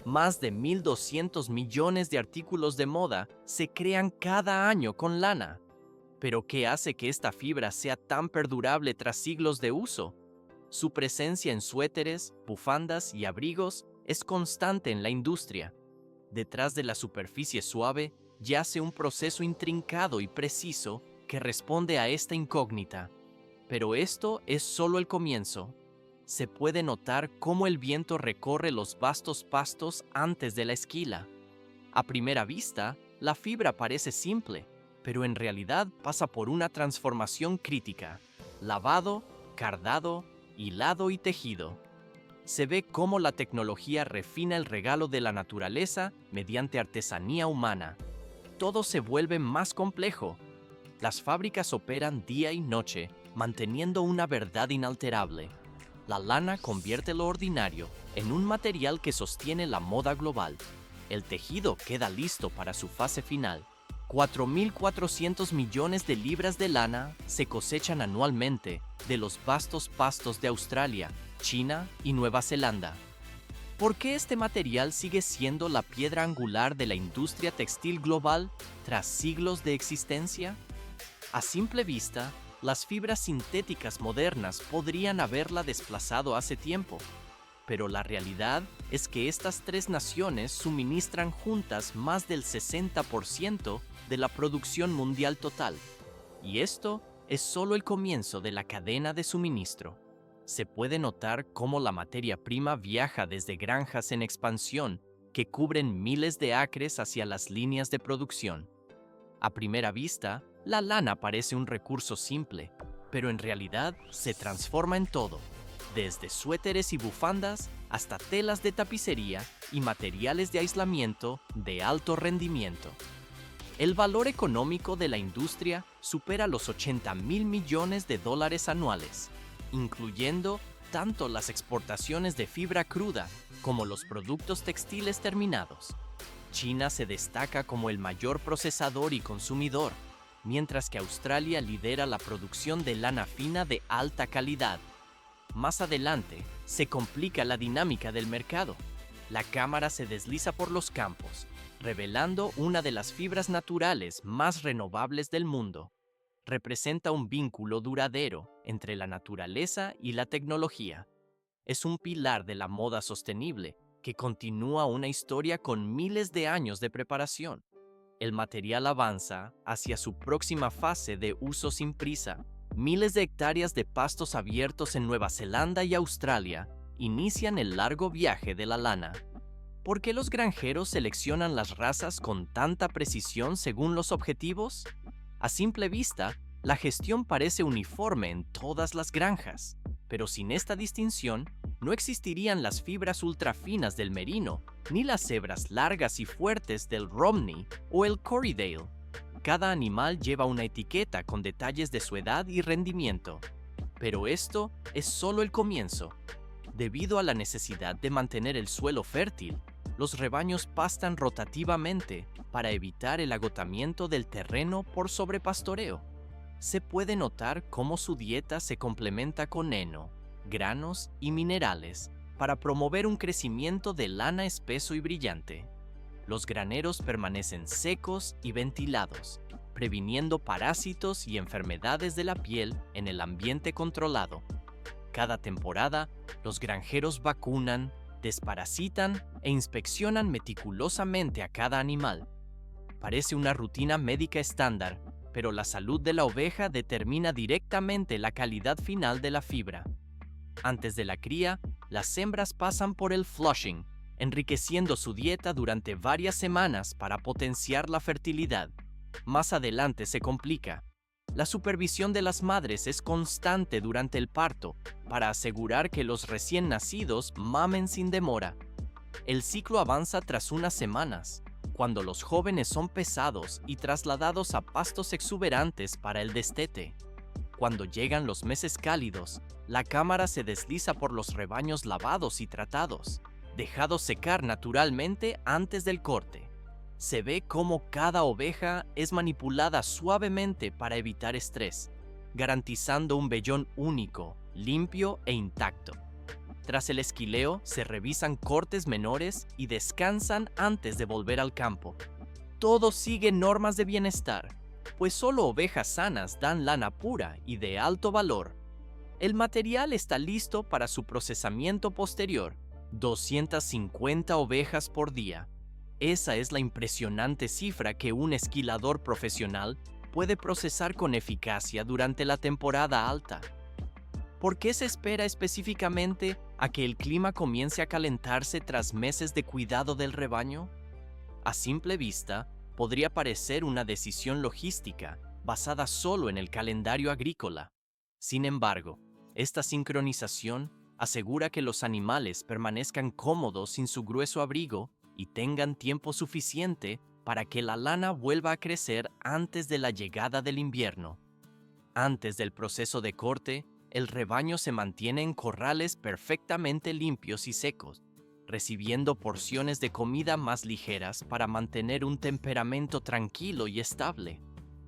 Más de 1.200 millones de artículos de moda se crean cada año con lana. Pero ¿qué hace que esta fibra sea tan perdurable tras siglos de uso? Su presencia en suéteres, bufandas y abrigos es constante en la industria. Detrás de la superficie suave yace un proceso intrincado y preciso que responde a esta incógnita. Pero esto es solo el comienzo. Se puede notar cómo el viento recorre los vastos pastos antes de la esquila. A primera vista, la fibra parece simple, pero en realidad pasa por una transformación crítica: lavado, cardado, hilado y tejido. Se ve cómo la tecnología refina el regalo de la naturaleza mediante artesanía humana. Todo se vuelve más complejo. Las fábricas operan día y noche, manteniendo una verdad inalterable. La lana convierte lo ordinario en un material que sostiene la moda global. El tejido queda listo para su fase final. 4.400 millones de libras de lana se cosechan anualmente de los vastos pastos de Australia, China y Nueva Zelanda. ¿Por qué este material sigue siendo la piedra angular de la industria textil global tras siglos de existencia? A simple vista, las fibras sintéticas modernas podrían haberla desplazado hace tiempo, pero la realidad es que estas tres naciones suministran juntas más del 60% de la producción mundial total, y esto es solo el comienzo de la cadena de suministro. Se puede notar cómo la materia prima viaja desde granjas en expansión que cubren miles de acres hacia las líneas de producción. A primera vista, la lana parece un recurso simple, pero en realidad se transforma en todo, desde suéteres y bufandas hasta telas de tapicería y materiales de aislamiento de alto rendimiento. El valor económico de la industria supera los 80.000 millones de dólares anuales, incluyendo tanto las exportaciones de fibra cruda como los productos textiles terminados. China se destaca como el mayor procesador y consumidor, mientras que Australia lidera la producción de lana fina de alta calidad. Más adelante, se complica la dinámica del mercado. La cámara se desliza por los campos, revelando una de las fibras naturales más renovables del mundo. Representa un vínculo duradero entre la naturaleza y la tecnología. Es un pilar de la moda sostenible que continúa una historia con miles de años de preparación. El material avanza hacia su próxima fase de uso sin prisa. Miles de hectáreas de pastos abiertos en Nueva Zelanda y Australia inician el largo viaje de la lana. ¿Por qué los granjeros seleccionan las razas con tanta precisión según los objetivos? A simple vista, la gestión parece uniforme en todas las granjas, pero sin esta distinción, no existirían las fibras ultrafinas del merino, ni las hebras largas y fuertes del Romney o el Corriedale. Cada animal lleva una etiqueta con detalles de su edad y rendimiento. Pero esto es solo el comienzo. Debido a la necesidad de mantener el suelo fértil, los rebaños pastan rotativamente para evitar el agotamiento del terreno por sobrepastoreo. Se puede notar cómo su dieta se complementa con heno, granos y minerales para promover un crecimiento de lana espeso y brillante. Los graneros permanecen secos y ventilados, previniendo parásitos y enfermedades de la piel en el ambiente controlado. Cada temporada, los granjeros vacunan, desparasitan e inspeccionan meticulosamente a cada animal. Parece una rutina médica estándar, pero la salud de la oveja determina directamente la calidad final de la fibra. Antes de la cría, las hembras pasan por el flushing, enriqueciendo su dieta durante varias semanas para potenciar la fertilidad. Más adelante se complica. La supervisión de las madres es constante durante el parto para asegurar que los recién nacidos mamen sin demora. El ciclo avanza tras unas semanas, cuando los jóvenes son pesados y trasladados a pastos exuberantes para el destete. Cuando llegan los meses cálidos, la cámara se desliza por los rebaños lavados y tratados, dejados secar naturalmente antes del corte. Se ve cómo cada oveja es manipulada suavemente para evitar estrés, garantizando un vellón único, limpio e intacto. Tras el esquileo, se revisan cortes menores y descansan antes de volver al campo. Todo sigue normas de bienestar, pues solo ovejas sanas dan lana pura y de alto valor. El material está listo para su procesamiento posterior, 250 ovejas por día. Esa es la impresionante cifra que un esquilador profesional puede procesar con eficacia durante la temporada alta. ¿Por qué se espera específicamente a que el clima comience a calentarse tras meses de cuidado del rebaño? A simple vista, podría parecer una decisión logística basada solo en el calendario agrícola. Sin embargo, esta sincronización asegura que los animales permanezcan cómodos sin su grueso abrigo y tengan tiempo suficiente para que la lana vuelva a crecer antes de la llegada del invierno. Antes del proceso de corte, el rebaño se mantiene en corrales perfectamente limpios y secos, recibiendo porciones de comida más ligeras para mantener un temperamento tranquilo y estable.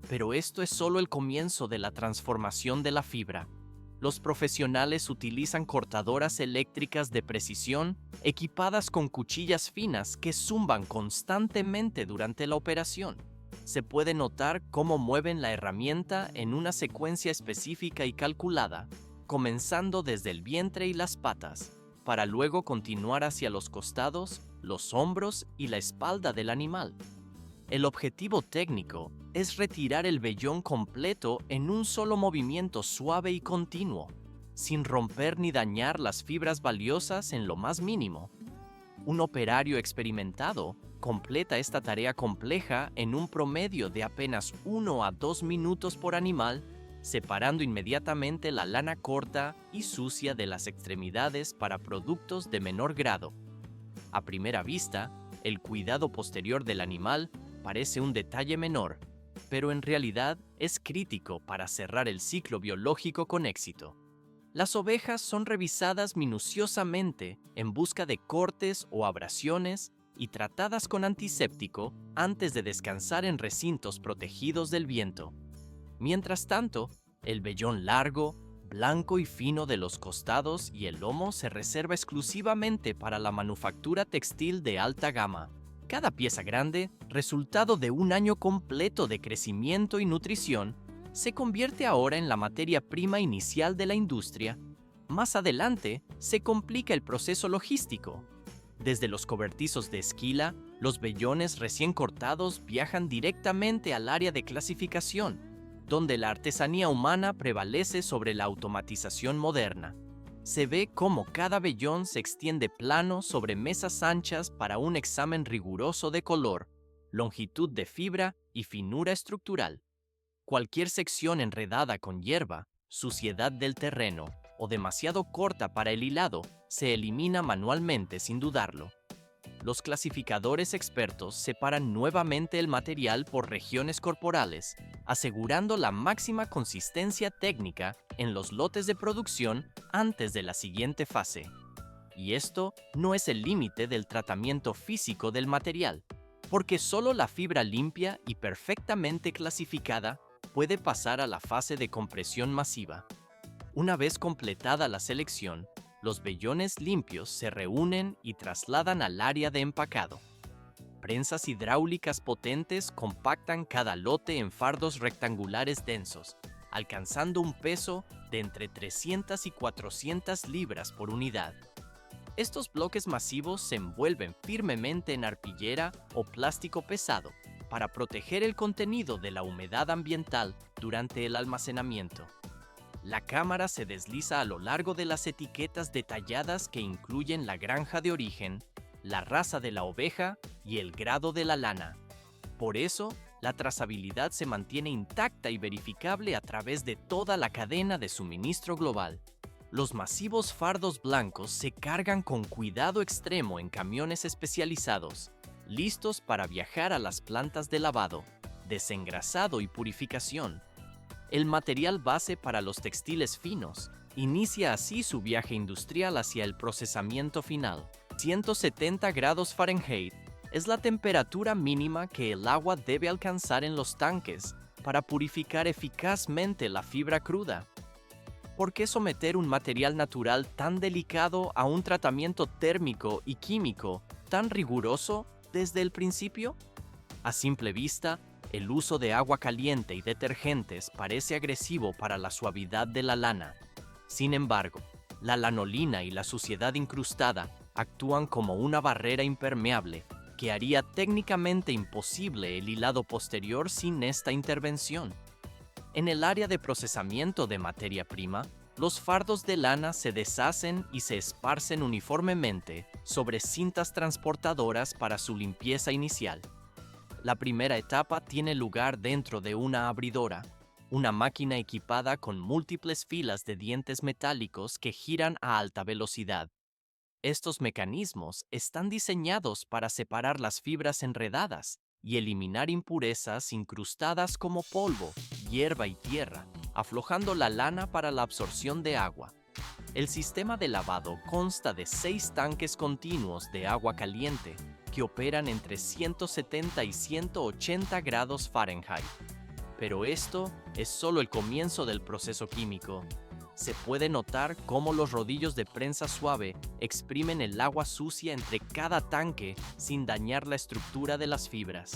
Pero esto es solo el comienzo de la transformación de la fibra. Los profesionales utilizan cortadoras eléctricas de precisión equipadas con cuchillas finas que zumban constantemente durante la operación. Se puede notar cómo mueven la herramienta en una secuencia específica y calculada, comenzando desde el vientre y las patas, para luego continuar hacia los costados, los hombros y la espalda del animal. El objetivo técnico es retirar el vellón completo en un solo movimiento suave y continuo, sin romper ni dañar las fibras valiosas en lo más mínimo. Un operario experimentado completa esta tarea compleja en un promedio de apenas 1 a 2 minutos por animal, separando inmediatamente la lana corta y sucia de las extremidades para productos de menor grado. A primera vista, el cuidado posterior del animal parece un detalle menor, pero en realidad es crítico para cerrar el ciclo biológico con éxito. Las ovejas son revisadas minuciosamente en busca de cortes o abrasiones y tratadas con antiséptico antes de descansar en recintos protegidos del viento. Mientras tanto, el vellón largo, blanco y fino de los costados y el lomo se reserva exclusivamente para la manufactura textil de alta gama. Cada pieza grande, resultado de un año completo de crecimiento y nutrición, se convierte ahora en la materia prima inicial de la industria. Más adelante, se complica el proceso logístico. Desde los cobertizos de esquila, los vellones recién cortados viajan directamente al área de clasificación, donde la artesanía humana prevalece sobre la automatización moderna. Se ve cómo cada vellón se extiende plano sobre mesas anchas para un examen riguroso de color, longitud de fibra y finura estructural. Cualquier sección enredada con hierba, suciedad del terreno o demasiado corta para el hilado se elimina manualmente sin dudarlo. Los clasificadores expertos separan nuevamente el material por regiones corporales, asegurando la máxima consistencia técnica en los lotes de producción antes de la siguiente fase. Y esto no es el límite del tratamiento físico del material, porque solo la fibra limpia y perfectamente clasificada puede pasar a la fase de compresión masiva. Una vez completada la selección, los vellones limpios se reúnen y trasladan al área de empacado. Prensas hidráulicas potentes compactan cada lote en fardos rectangulares densos, alcanzando un peso de entre 300 y 400 libras por unidad. Estos bloques masivos se envuelven firmemente en arpillera o plástico pesado para proteger el contenido de la humedad ambiental durante el almacenamiento. La cámara se desliza a lo largo de las etiquetas detalladas que incluyen la granja de origen, la raza de la oveja y el grado de la lana. Por eso, la trazabilidad se mantiene intacta y verificable a través de toda la cadena de suministro global. Los masivos fardos blancos se cargan con cuidado extremo en camiones especializados, listos para viajar a las plantas de lavado, desengrasado y purificación. El material base para los textiles finos inicia así su viaje industrial hacia el procesamiento final. 170 grados Fahrenheit es la temperatura mínima que el agua debe alcanzar en los tanques para purificar eficazmente la fibra cruda. ¿Por qué someter un material natural tan delicado a un tratamiento térmico y químico tan riguroso desde el principio? A simple vista, el uso de agua caliente y detergentes parece agresivo para la suavidad de la lana. Sin embargo, la lanolina y la suciedad incrustada actúan como una barrera impermeable que haría técnicamente imposible el hilado posterior sin esta intervención. En el área de procesamiento de materia prima, los fardos de lana se deshacen y se esparcen uniformemente sobre cintas transportadoras para su limpieza inicial. La primera etapa tiene lugar dentro de una abridora, una máquina equipada con múltiples filas de dientes metálicos que giran a alta velocidad. Estos mecanismos están diseñados para separar las fibras enredadas y eliminar impurezas incrustadas como polvo, hierba y tierra, aflojando la lana para la absorción de agua. El sistema de lavado consta de 6 tanques continuos de agua caliente que operan entre 170 y 180 grados Fahrenheit. Pero esto es solo el comienzo del proceso químico. Se puede notar cómo los rodillos de prensa suave exprimen el agua sucia entre cada tanque sin dañar la estructura de las fibras.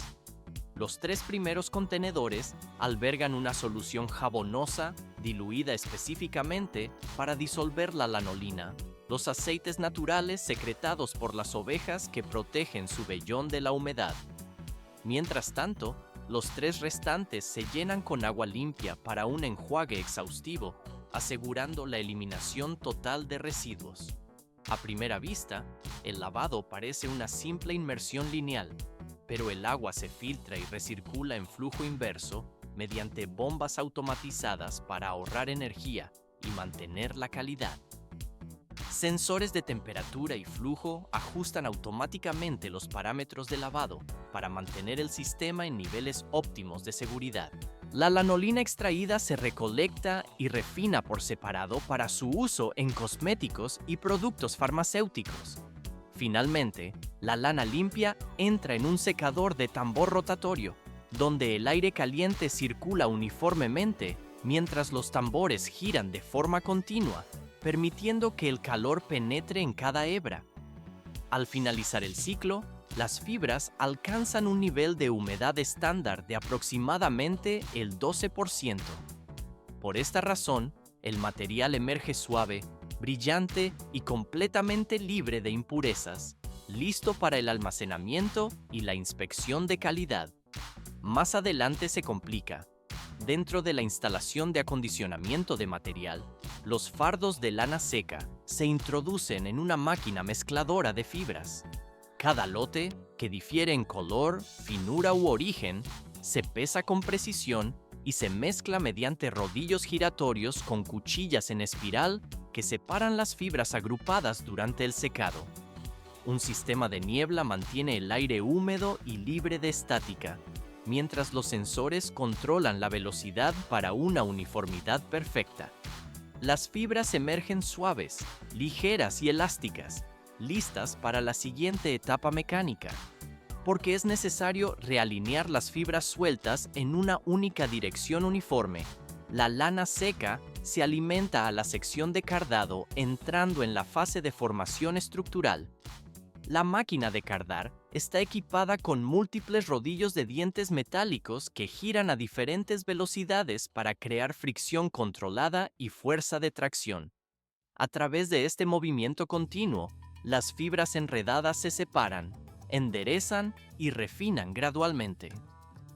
Los 3 primeros contenedores albergan una solución jabonosa diluida específicamente para disolver la lanolina, los aceites naturales secretados por las ovejas que protegen su vellón de la humedad. Mientras tanto, los 3 restantes se llenan con agua limpia para un enjuague exhaustivo, asegurando la eliminación total de residuos. A primera vista, el lavado parece una simple inmersión lineal, pero el agua se filtra y recircula en flujo inverso mediante bombas automatizadas para ahorrar energía y mantener la calidad. Sensores de temperatura y flujo ajustan automáticamente los parámetros de lavado para mantener el sistema en niveles óptimos de seguridad. La lanolina extraída se recolecta y refina por separado para su uso en cosméticos y productos farmacéuticos. Finalmente, la lana limpia entra en un secador de tambor rotatorio, donde el aire caliente circula uniformemente mientras los tambores giran de forma continua, permitiendo que el calor penetre en cada hebra. Al finalizar el ciclo, las fibras alcanzan un nivel de humedad estándar de aproximadamente el 12%. Por esta razón, el material emerge suave, brillante y completamente libre de impurezas, listo para el almacenamiento y la inspección de calidad. Más adelante se complica. Dentro de la instalación de acondicionamiento de material, los fardos de lana seca se introducen en una máquina mezcladora de fibras. Cada lote, que difiere en color, finura u origen, se pesa con precisión y se mezcla mediante rodillos giratorios con cuchillas en espiral que separan las fibras agrupadas durante el secado. Un sistema de niebla mantiene el aire húmedo y libre de estática, mientras los sensores controlan la velocidad para una uniformidad perfecta. Las fibras emergen suaves, ligeras y elásticas, listas para la siguiente etapa mecánica, porque es necesario realinear las fibras sueltas en una única dirección uniforme. La lana seca se alimenta a la sección de cardado entrando en la fase de formación estructural. La máquina de cardar está equipada con múltiples rodillos de dientes metálicos que giran a diferentes velocidades para crear fricción controlada y fuerza de tracción. A través de este movimiento continuo, las fibras enredadas se separan, enderezan y refinan gradualmente.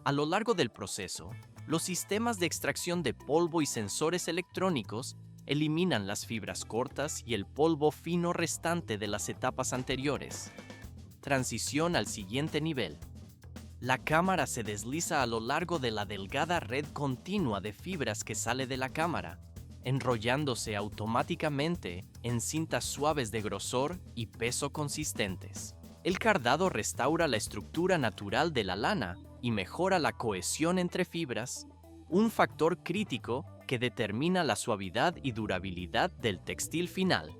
A lo largo del proceso, los sistemas de extracción de polvo y sensores electrónicos eliminan las fibras cortas y el polvo fino restante de las etapas anteriores. Transición al siguiente nivel. La cámara se desliza a lo largo de la delgada red continua de fibras que sale de la cámara, enrollándose automáticamente en cintas suaves de grosor y peso consistentes. El cardado restaura la estructura natural de la lana y mejora la cohesión entre fibras, un factor crítico que determina la suavidad y durabilidad del textil final.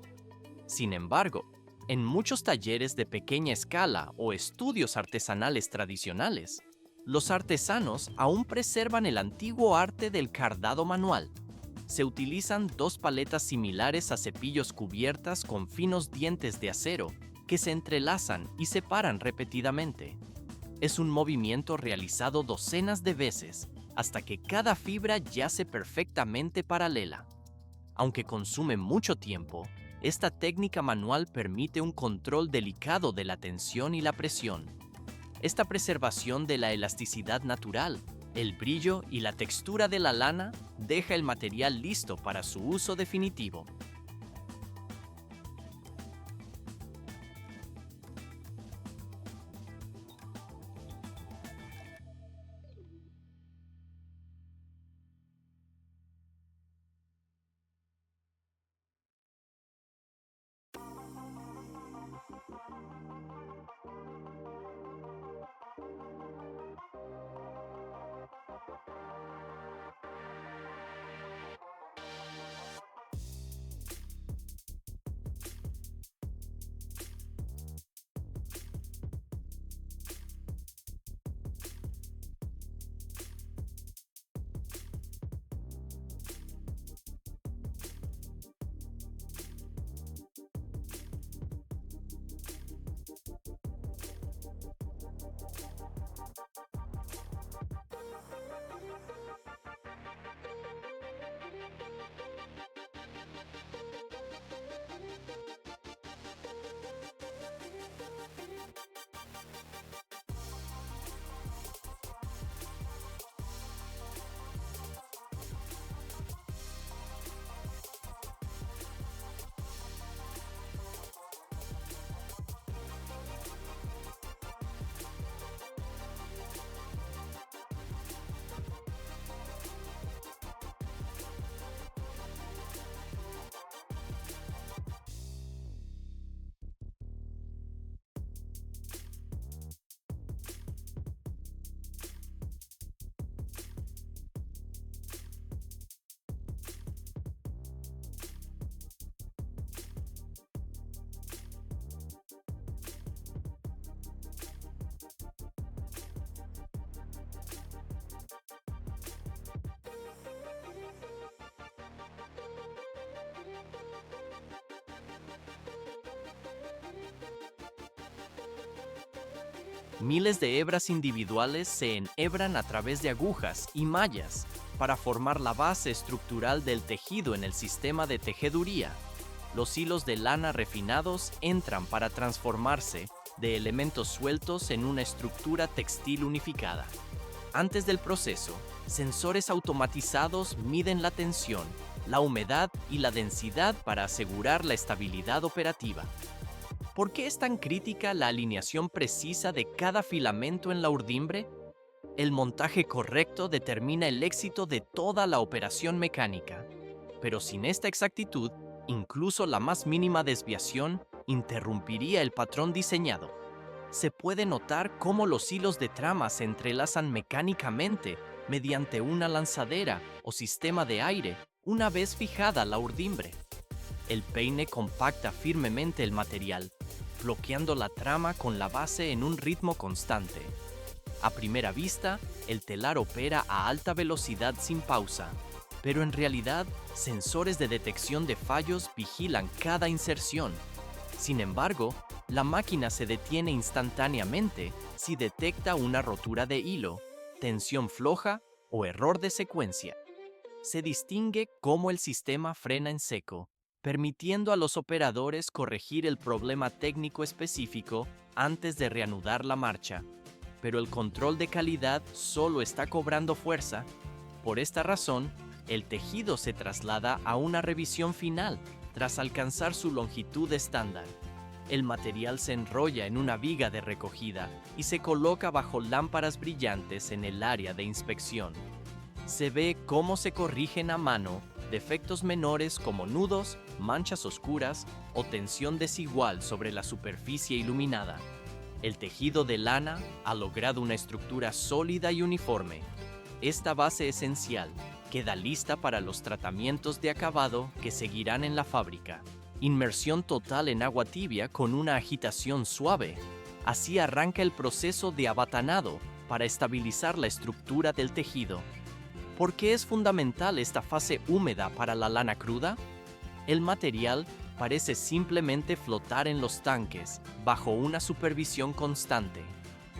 Sin embargo, en muchos talleres de pequeña escala o estudios artesanales tradicionales, los artesanos aún preservan el antiguo arte del cardado manual. Se utilizan dos paletas similares a cepillos cubiertas con finos dientes de acero que se entrelazan y separan repetidamente. Es un movimiento realizado docenas de veces hasta que cada fibra yace perfectamente paralela. Aunque consume mucho tiempo, esta técnica manual permite un control delicado de la tensión y la presión. Esta preservación de la elasticidad natural, el brillo y la textura de la lana deja el material listo para su uso definitivo. Miles de hebras individuales se enhebran a través de agujas y mallas para formar la base estructural del tejido en el sistema de tejeduría. Los hilos de lana refinados entran para transformarse de elementos sueltos en una estructura textil unificada. Antes del proceso, sensores automatizados miden la tensión, la humedad y la densidad para asegurar la estabilidad operativa. ¿Por qué es tan crítica la alineación precisa de cada filamento en la urdimbre? El montaje correcto determina el éxito de toda la operación mecánica. Pero sin esta exactitud, incluso la más mínima desviación interrumpiría el patrón diseñado. Se puede notar cómo los hilos de trama se entrelazan mecánicamente mediante una lanzadera o sistema de aire una vez fijada la urdimbre. El peine compacta firmemente el material, bloqueando la trama con la base en un ritmo constante. A primera vista, el telar opera a alta velocidad sin pausa, pero en realidad, sensores de detección de fallos vigilan cada inserción. Sin embargo, la máquina se detiene instantáneamente si detecta una rotura de hilo, tensión floja o error de secuencia. Se distingue cómo el sistema frena en seco, permitiendo a los operadores corregir el problema técnico específico antes de reanudar la marcha. Pero el control de calidad solo está cobrando fuerza. Por esta razón, el tejido se traslada a una revisión final tras alcanzar su longitud estándar. El material se enrolla en una viga de recogida y se coloca bajo lámparas brillantes en el área de inspección. Se ve cómo se corrigen a mano defectos menores como nudos, manchas oscuras o tensión desigual sobre la superficie iluminada. El tejido de lana ha logrado una estructura sólida y uniforme. Esta base esencial queda lista para los tratamientos de acabado que seguirán en la fábrica. Inmersión total en agua tibia con una agitación suave. Así arranca el proceso de abatanado para estabilizar la estructura del tejido. ¿Por qué es fundamental esta fase húmeda para la lana cruda? El material parece simplemente flotar en los tanques bajo una supervisión constante.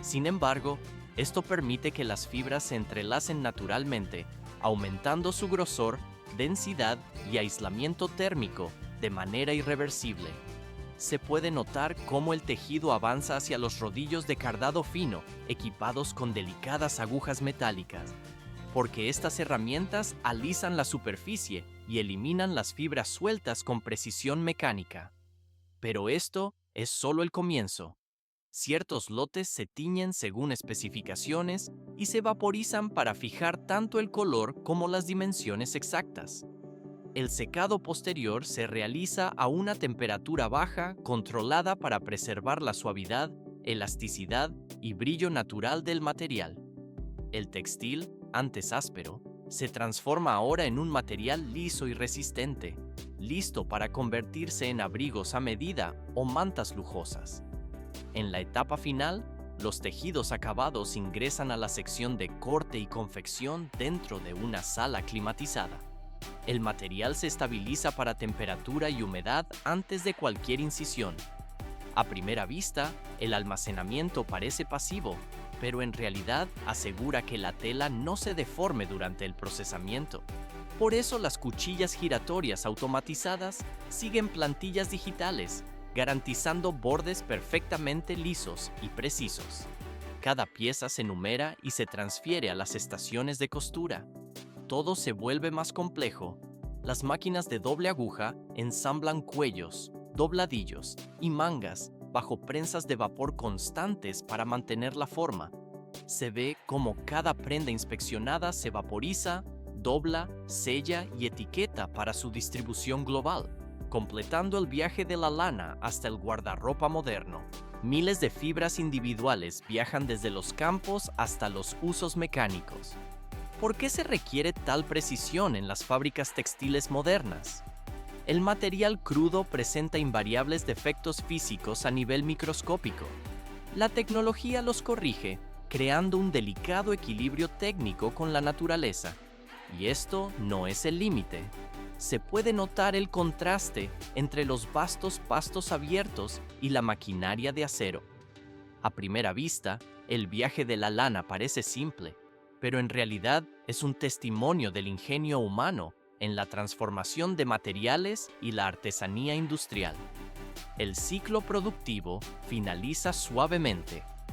Sin embargo, esto permite que las fibras se entrelacen naturalmente, aumentando su grosor, densidad y aislamiento térmico de manera irreversible. Se puede notar cómo el tejido avanza hacia los rodillos de cardado fino, equipados con delicadas agujas metálicas, porque estas herramientas alisan la superficie y eliminan las fibras sueltas con precisión mecánica. Pero esto es solo el comienzo. Ciertos lotes se tiñen según especificaciones y se vaporizan para fijar tanto el color como las dimensiones exactas. El secado posterior se realiza a una temperatura baja controlada para preservar la suavidad, elasticidad y brillo natural del material. El textil, antes áspero, se transforma ahora en un material liso y resistente, listo para convertirse en abrigos a medida o mantas lujosas. En la etapa final, los tejidos acabados ingresan a la sección de corte y confección dentro de una sala climatizada. El material se estabiliza para temperatura y humedad antes de cualquier incisión. A primera vista, el almacenamiento parece pasivo, pero en realidad asegura que la tela no se deforme durante el procesamiento. Por eso las cuchillas giratorias automatizadas siguen plantillas digitales, garantizando bordes perfectamente lisos y precisos. Cada pieza se numera y se transfiere a las estaciones de costura. Todo se vuelve más complejo. Las máquinas de doble aguja ensamblan cuellos, dobladillos y mangas bajo prensas de vapor constantes para mantener la forma. Se ve cómo cada prenda inspeccionada se vaporiza, dobla, sella y etiqueta para su distribución global, completando el viaje de la lana hasta el guardarropa moderno. Miles de fibras individuales viajan desde los campos hasta los usos mecánicos. ¿Por qué se requiere tal precisión en las fábricas textiles modernas? El material crudo presenta invariables defectos físicos a nivel microscópico. La tecnología los corrige, creando un delicado equilibrio técnico con la naturaleza. Y esto no es el límite. Se puede notar el contraste entre los vastos pastos abiertos y la maquinaria de acero. A primera vista, el viaje de la lana parece simple, pero en realidad es un testimonio del ingenio humano en la transformación de materiales y la artesanía industrial. El ciclo productivo finaliza suavemente,